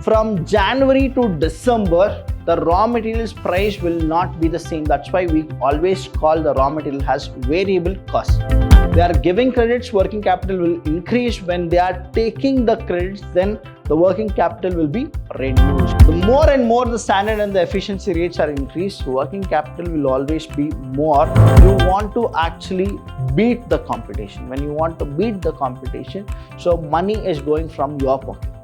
from January to December, the raw materials price will not be the same. That's why we always call the raw material as variable cost. They are giving credits, working capital will increase. When they are taking the credits, then the working capital will be reduced. The more and more the standard and the efficiency rates are increased, working capital will always be more. You want to actually beat the competition. When you want to beat the competition, so money is going from your pocket.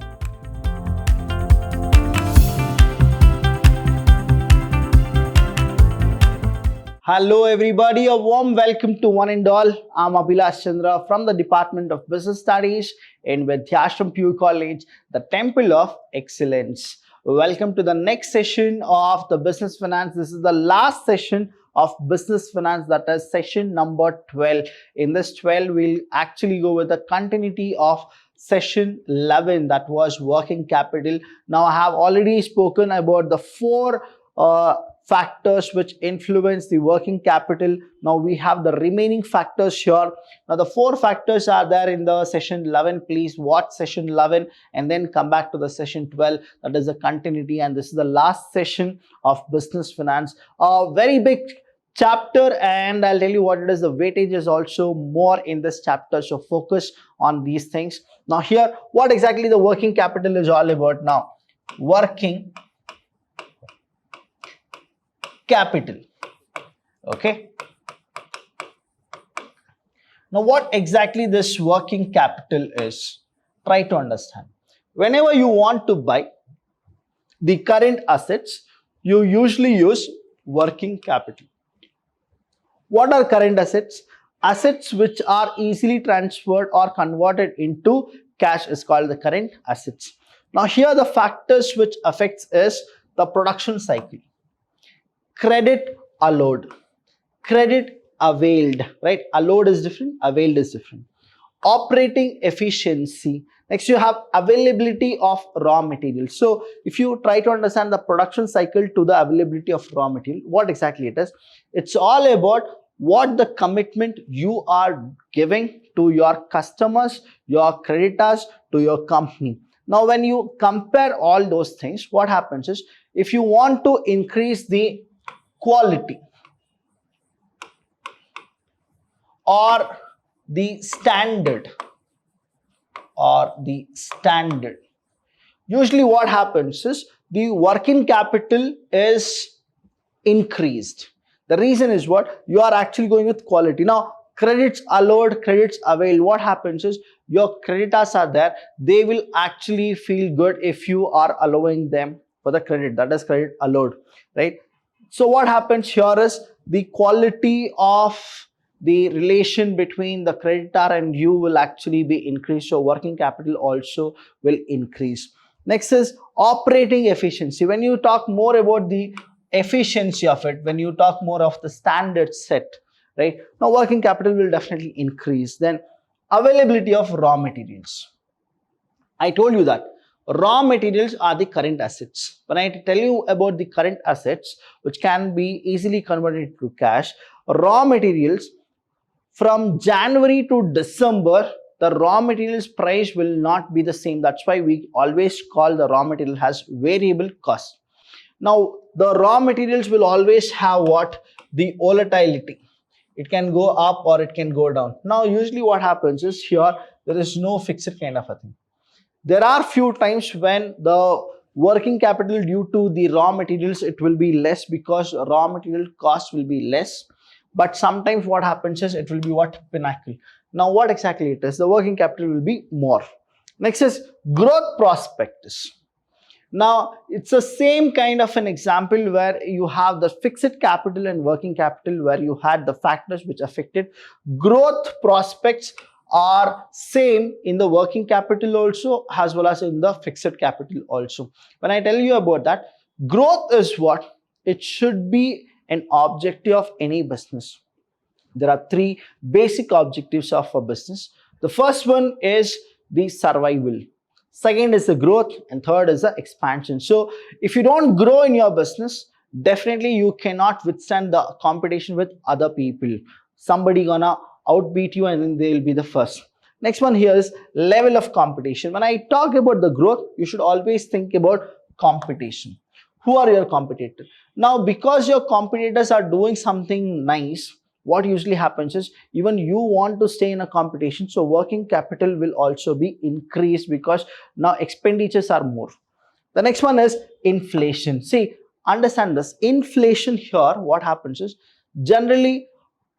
Hello everybody, a warm welcome to one and all. I'm Vidhyaashram from the Department of Business Studies in Vidhyaashram PU College, the Temple of Excellence. Welcome to the next session of the Business Finance. This is the last session of Business Finance, that is session number 12. In this 12, we'll actually go with the continuity of session 11, that was working capital. Now I have already spoken about the four factors which influence the working capital. Now we have the remaining factors here. Now the four factors are there in the session 11. Please watch session 11 and then come back to the session 12. That is the continuity, and this is the last session of business finance. A very big chapter, and I'll tell you what it is. The weightage is also more in this chapter, so focus on these things. Now here, what exactly the working capital is all about now? Working capital. Okay. Now what exactly this working capital is? Try to understand. Whenever you want to buy the current assets, you usually use working capital. What are current assets? Assets which are easily transferred or converted into cash is called the current assets. Now here the factors which affects is the production cycle. Credit allowed, credit availed, right? Allowed is different, availed is different. Operating efficiency. Next you have availability of raw materials. So if you try to understand the production cycle to the availability of raw material, what exactly it is? It's all about what the commitment you are giving to your customers, your creditors, to your company. Now when you compare all those things, what happens is, if you want to increase the quality or the standard, usually what happens is the working capital is increased. The reason is what? You are actually going with quality. Now credits allowed, credits availed, what happens is your creditors are there, they will actually feel good if you are allowing them for the credit, that is credit allowed, right? So what happens here is the quality of the relation between the creditor and you will actually be increased. So working capital also will increase. Next is operating efficiency. When you talk more about the efficiency of it, when you talk more of the standard set, right? Now working capital will definitely increase. Then availability of raw materials. I told you that raw materials are the current assets. When I tell you about the current assets which can be easily converted to cash, raw materials from January to December, the raw materials price will not be the same. That's why we always call the raw material as variable cost. Now the raw materials will always have what? The volatility. It can go up or it can go down. Now usually what happens is here there is no fixed kind of a thing. There are few times when the working capital due to the raw materials, it will be less because raw material cost will be less. But sometimes what happens is it will be what? Pinnacle. Now what exactly it is? The working capital will be more. Next is growth prospectus. Now it's the same kind of an example where you have the fixed capital and working capital, where you had the factors which affected growth prospects are same in the working capital also as well as in the fixed capital also. When I tell you about that, growth is what? It should be an objective of any business. There are three basic objectives of a business. The first one is the survival. Second is the growth, and third is the expansion. So if you don't grow in your business, definitely you cannot withstand the competition with other people. Somebody gonna outbeat you and then they'll be the first. Next one here is level of competition. When I talk about the growth, you should always think about competition. Who are your competitors? Now, because your competitors are doing something nice, what usually happens is even you want to stay in a competition, so working capital will also be increased because now expenditures are more. The next one is inflation. See, understand this. Inflation here, what happens is generally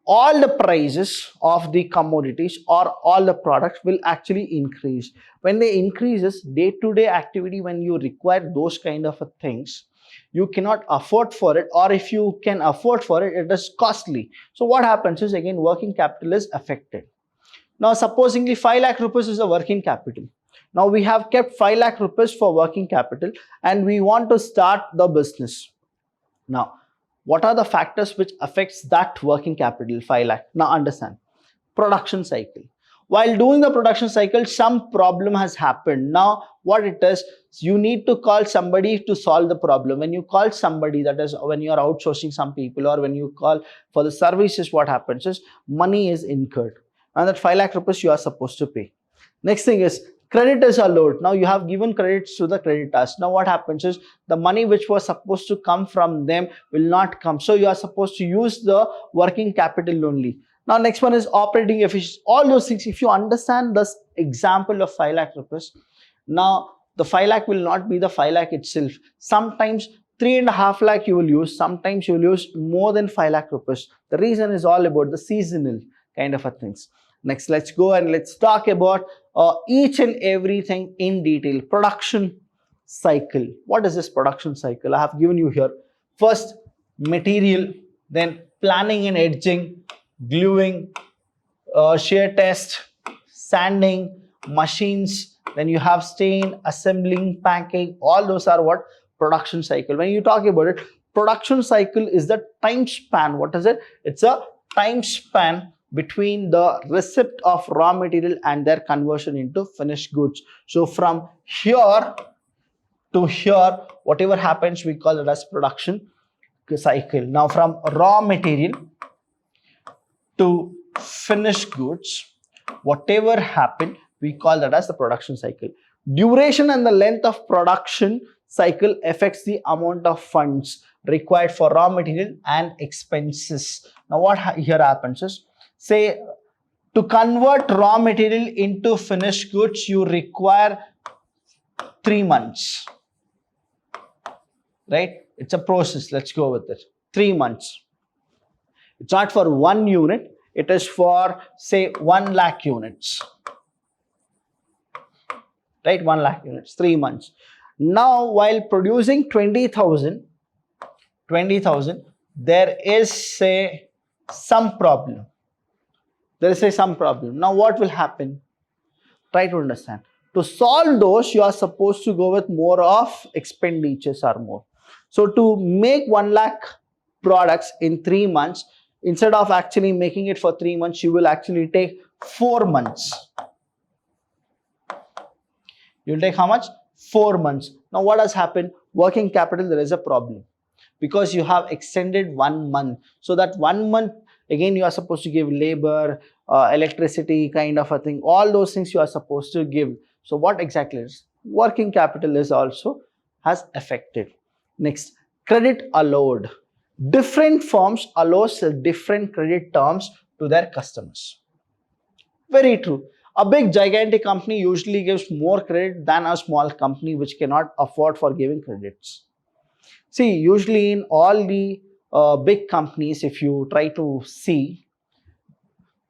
all the prices of the commodities or all the products will actually increase. When they increases, day-to-day activity, when you require those kind of things, you cannot afford for it, or if you can afford for it, it is costly. So what happens is again working capital is affected. Now supposingly 5 lakh rupees is the working capital. Now we have kept 5 lakh rupees for working capital and we want to start the business. Now what are the factors which affects that working capital 5 lakh? Now understand, production cycle. While doing the production cycle, some problem has happened. Now what it is, you need to call somebody to solve the problem. When you call somebody, that is when you are outsourcing some people or when you call for the services, what happens is money is incurred and that 5 lakh rupees you are supposed to pay. Next thing is creditors are low. Now you have given credits to the creditors. Now what happens is the money which was supposed to come from them will not come. So you are supposed to use the working capital only. Now next one is operating efficiency. All those things, if you understand this example of 5 lakh rupees, now the 5 lakh will not be the 5 lakh itself. Sometimes 3.5 lakh you will use, sometimes you will use more than 5 lakh rupees. The reason is all about the seasonal kind of things. Next, let's go and let's talk about each and everything in detail. Production cycle. What is this production cycle? I have given you here. First, material, then planning and edging, gluing, shear test, sanding, machines, then you have stain, assembling, packing. All those are what? Production cycle. When you talk about it, production cycle is the time span. What is it? It's a time span between the receipt of raw material and their conversion into finished goods. So from here to here, whatever happens, we call it as production cycle. Now from raw material to finished goods, whatever happened, we call that as the production cycle. Duration and the length of production cycle affects the amount of funds required for raw material and expenses. Now what here happens is, say to convert raw material into finished goods, you require 3 months, right? It's a process. Let's go with it. 3 months. It's not for 1 unit. It is for say 1 lakh units, right? 1 lakh units, 3 months. Now while producing 20,000, there is say some problem. Now what will happen? Try to understand. To solve those, you are supposed to go with more of expenditures or more. So to make 1 lakh products in 3 months, instead of actually making it for 3 months, you will actually take 4 months. You'll take how much? 4 months. Now what has happened? Working capital, there is a problem because you have extended 1 month. So that 1 month, again, you are supposed to give labor, electricity kind of a thing. All those things you are supposed to give. So what exactly is? Working capital is also has affected. Next, credit allowed. Different firms allows different credit terms to their customers. Very true. A big gigantic company usually gives more credit than a small company which cannot afford for giving credits. See, usually in all the big companies, if you try to see,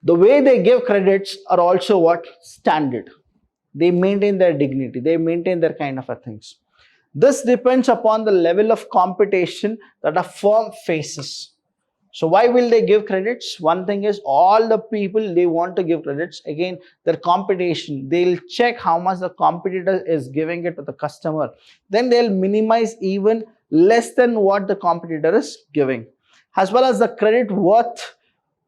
the way they give credits are also what? Standard. They maintain their dignity. They maintain their kind of things. This depends upon the level of competition that a firm faces. So why will they give credits? One thing is all the people, they want to give credits. Again, their competition, they'll check how much the competitor is giving it to the customer. Then they'll minimize even less than what the competitor is giving. As well as the credit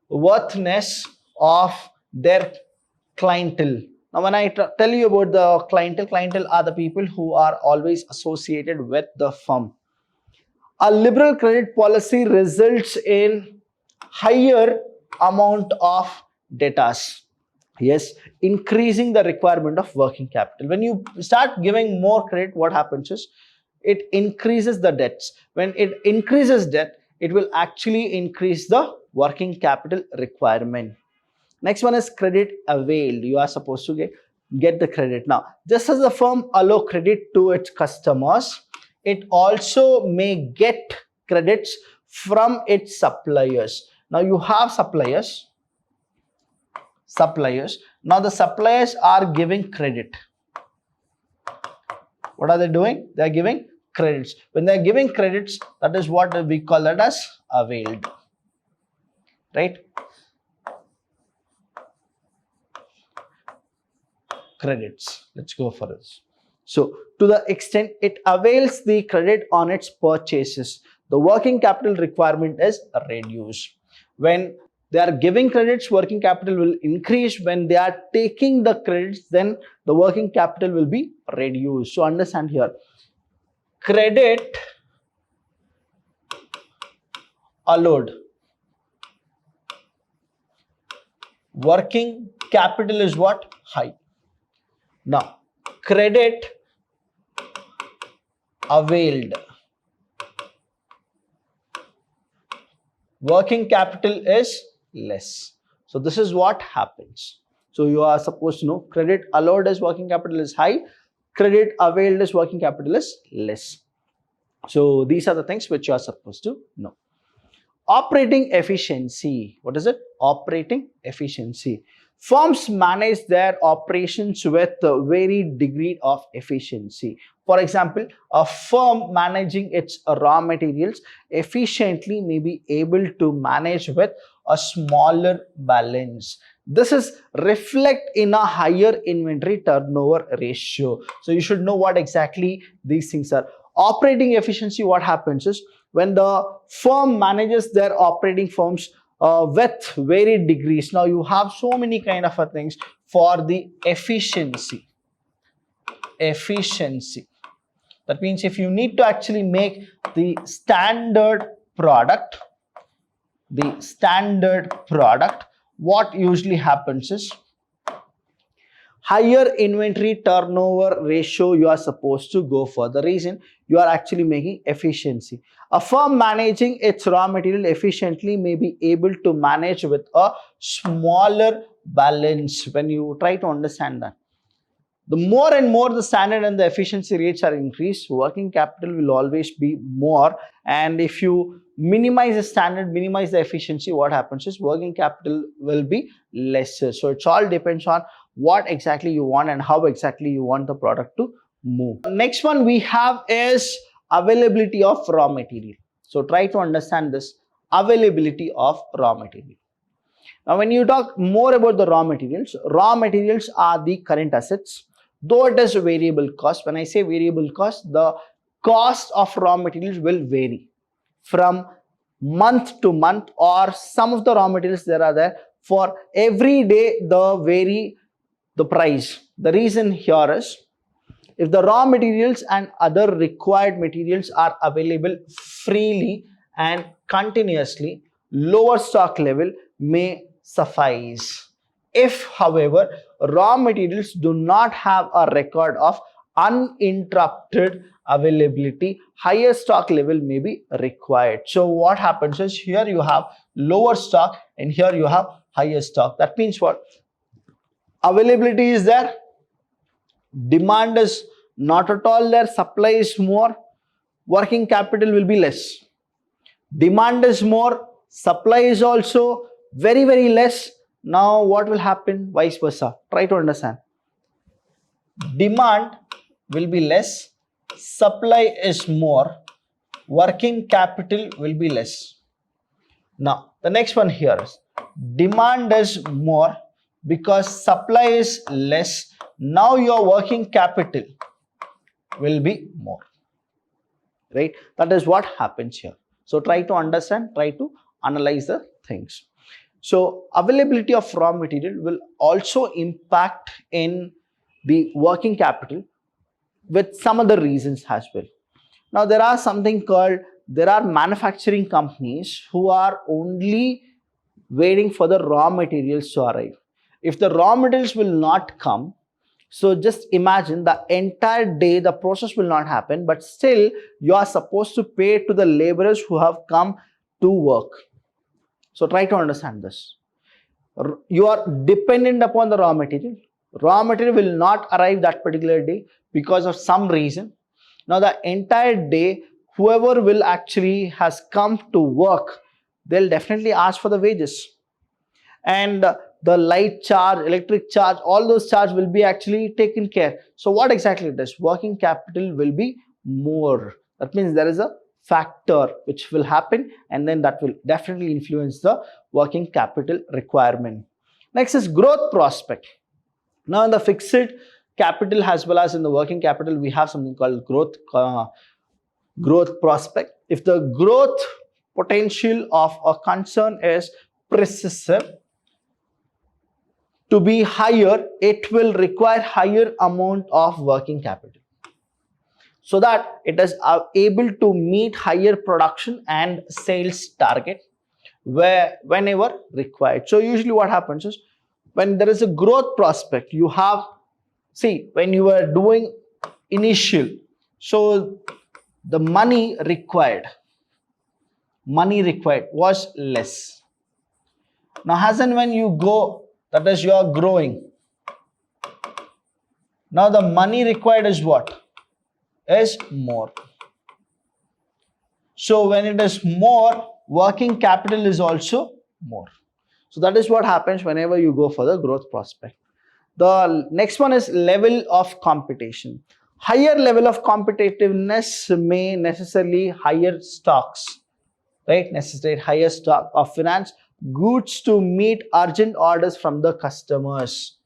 worthiness of their clientele. Now, when I tell you about the clientele are the people who are always associated with the firm. A liberal credit policy results in higher amount of debtors. Yes, increasing the requirement of working capital. When you start giving more credit, what happens is it increases the debts. When it increases debt, it will actually increase the working capital requirement. Next one is credit availed. You are supposed to get the credit. Now, just as the firm allow credit to its customers, it also may get credits from its suppliers. Now, you have suppliers. Now, the suppliers are giving credit. What are they doing? They are giving credits. When they are giving credits, that is what we call that as availed. Right? Credits. Let's go for this. So, to the extent it avails the credit on its purchases, the working capital requirement is reduced. When they are giving credits, working capital will increase. When they are taking the credits, then the working capital will be reduced. So, understand here, credit allowed, working capital is what? High. Now, credit availed, working capital is less. So, this is what happens. So, you are supposed to know credit allowed as working capital is high, credit availed as working capital is less. So, these are the things which you are supposed to know. Operating efficiency. What is it? Operating efficiency. Firms manage their operations with a varied degree of efficiency. For example, a firm managing its raw materials efficiently may be able to manage with a smaller balance. This is reflect in a higher inventory turnover ratio. So you should know what exactly these things are. Operating efficiency, what happens is when the firm manages their operating firms with varied degrees. Now you have so many kind of things for the efficiency. That means if you need to actually make the standard product, what usually happens is higher inventory turnover ratio you are supposed to go for. The reason you are actually making efficiency. A firm managing its raw material efficiently may be able to manage with a smaller balance. When you try to understand that, the more and more the standard and the efficiency rates are increased, working capital will always be more. And if you minimize the standard, minimize the efficiency, what happens is working capital will be lesser. So it's all depends on what exactly you want and how exactly you want the product to move. Next one we have is availability of raw material. So try to understand this availability of raw material. Now when you talk more about the raw materials are the current assets, though it is variable cost. When I say variable cost, the cost of raw materials will vary from month to month, or some of the raw materials there are there for every day the price. The reason here is if the raw materials and other required materials are available freely and continuously, lower stock level may suffice. If, however, raw materials do not have a record of uninterrupted availability, higher stock level may be required. So what happens is here you have lower stock and here you have higher stock. That means what? Availability is there, demand is not at all there, supply is more, working capital will be less. Demand is more, supply is also very, very less. Now what will happen? Vice versa. Try to understand. Demand will be less, supply is more, working capital will be less. Now the next one here is demand is more because supply is less. Now your working capital will be more, right? That is what happens here. So try to understand, try to analyze the things. So availability of raw material will also impact in the working capital with some other reasons as well. Now there are manufacturing companies who are only waiting for the raw materials to arrive. If the raw materials will not come, so just imagine the entire day the process will not happen, but still you are supposed to pay to the laborers who have come to work. So try to understand this. You are dependent upon the raw material. Raw material will not arrive that particular day because of some reason. Now the entire day, whoever will actually has come to work, they'll definitely ask for the wages. And the light charge, electric charge, all those charges will be actually taken care. So what exactly it is? Working capital will be more. That means there is a factor which will happen, and then that will definitely influence the working capital requirement. Next is growth prospect. Now in the fixed capital as well as in the working capital, we have something called growth prospect. If the growth potential of a concern is perceived to be higher, it will require higher amount of working capital, so that it is able to meet higher production and sales target whenever required. So usually what happens is, when there is a growth prospect, you have, see, when you are doing initial, so the money required was less. Now as and when you go, that is, you are growing, now the money required is what? Is more. So when it is more, working capital is also more. So that is what happens whenever you go for the growth prospect. The next one is level of competition. Higher level of competitiveness may necessarily higher stocks, right? Necessitate higher stock of finance goods to meet urgent orders from the customers.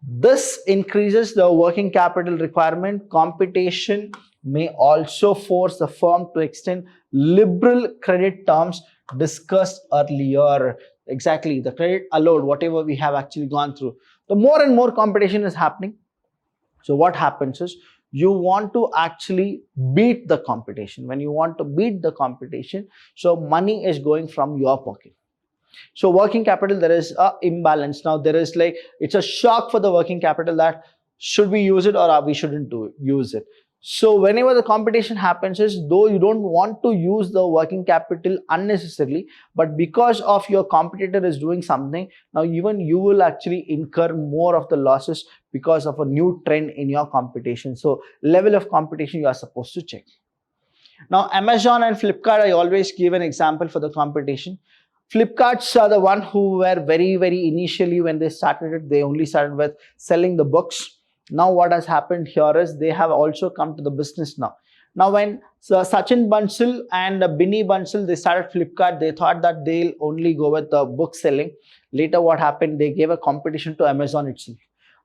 This increases the working capital requirement. Competition may also force the firm to extend liberal credit terms discussed earlier. Exactly, the credit allowed, whatever we have actually gone through. The more and more competition is happening. So what happens is, you want to actually beat the competition. When you want to beat the competition, so money is going from your pocket. So working capital, there is a imbalance. Now there is like, it's a shock for the working capital that should we use it or we shouldn't use it. So whenever the competition happens is, though you don't want to use the working capital unnecessarily, but because of your competitor is doing something, now even you will actually incur more of the losses because of a new trend in your competition. So level of competition you are supposed to check. Now Amazon and Flipkart, I always give an example for the competition. Flipkarts are the one who were very initially, when they started it, they only started with selling the books. Now what has happened here is, they have also come to the business now. Now when Sachin Bansal and Binny Bansal, they started Flipkart, they thought that they'll only go with the book selling. Later what happened, they gave a competition to Amazon itself.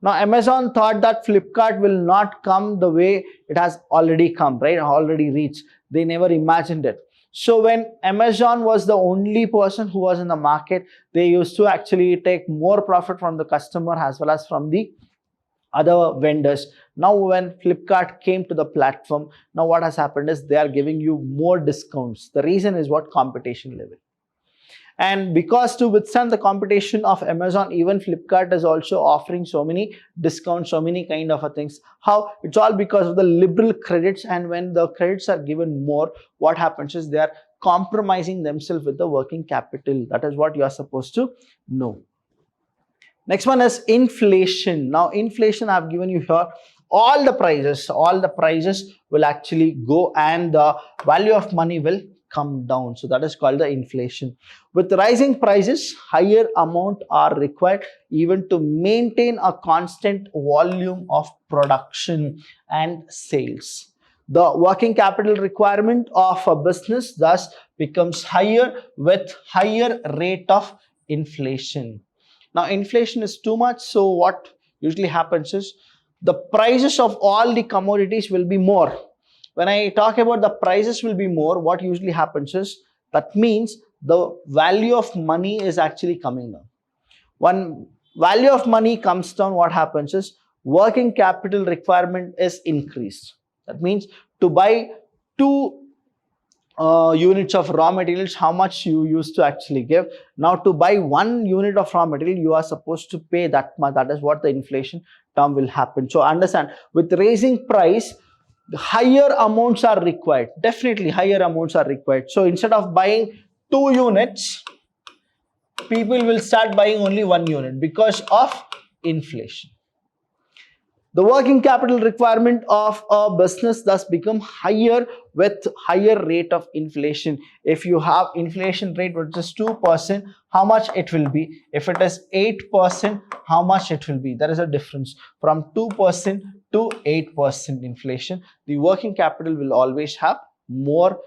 Now Amazon thought that Flipkart will not come the way it has already come, right? Already reached. They never imagined it. So when Amazon was the only person who was in the market, they used to actually take more profit from the customer as well as from the other vendors. Now when Flipkart came to the platform, now what has happened is, they are giving you more discounts. The reason is what? Competition level. And because to withstand the competition of Amazon, even Flipkart is also offering so many discounts, so many kind of things. How? It's all because of the liberal credits, and when the credits are given more, what happens is, they are compromising themselves with the working capital. That is what you are supposed to know. Next one is inflation. Now inflation, I have given you here all the prices will actually go, and the value of money will come down. So that is called the inflation. With rising prices, higher amount are required even to maintain a constant volume of production and sales. The working capital requirement of a business thus becomes higher with higher rate of inflation. Now inflation is too much, so what usually happens is, the prices of all the commodities will be more. When I talk about the prices will be more, what usually happens is, that means the value of money is actually coming down. When value of money comes down, what happens is, working capital requirement is increased. That means to buy two units of raw materials, how much you used to actually give. Now to buy 1 unit of raw material, you are supposed to pay that much. That is what the inflation term will happen. So understand, with raising price, higher amounts are required. Definitely higher amounts are required. So instead of buying 2 units, people will start buying only 1 unit because of inflation. The working capital requirement of a business thus become higher with higher rate of inflation. If you have inflation rate which is 2%, how much it will be? If it is 8%, how much it will be? There is a difference from 2% to 8% inflation. The working capital will always have more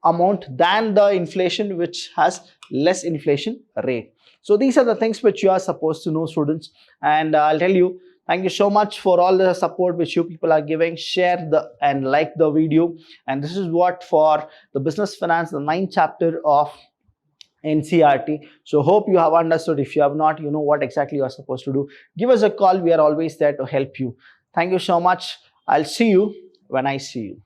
amount than the inflation which has less inflation rate. So these are the things which you are supposed to know, students, and I'll tell you, thank you so much for all the support which you people are giving. Share and like the video. And this is what for the business finance, the 9th chapter of NCERT. So hope you have understood. If you have not, you know what exactly you are supposed to do. Give us a call. We are always there to help you. Thank you so much. I'll see you when I see you.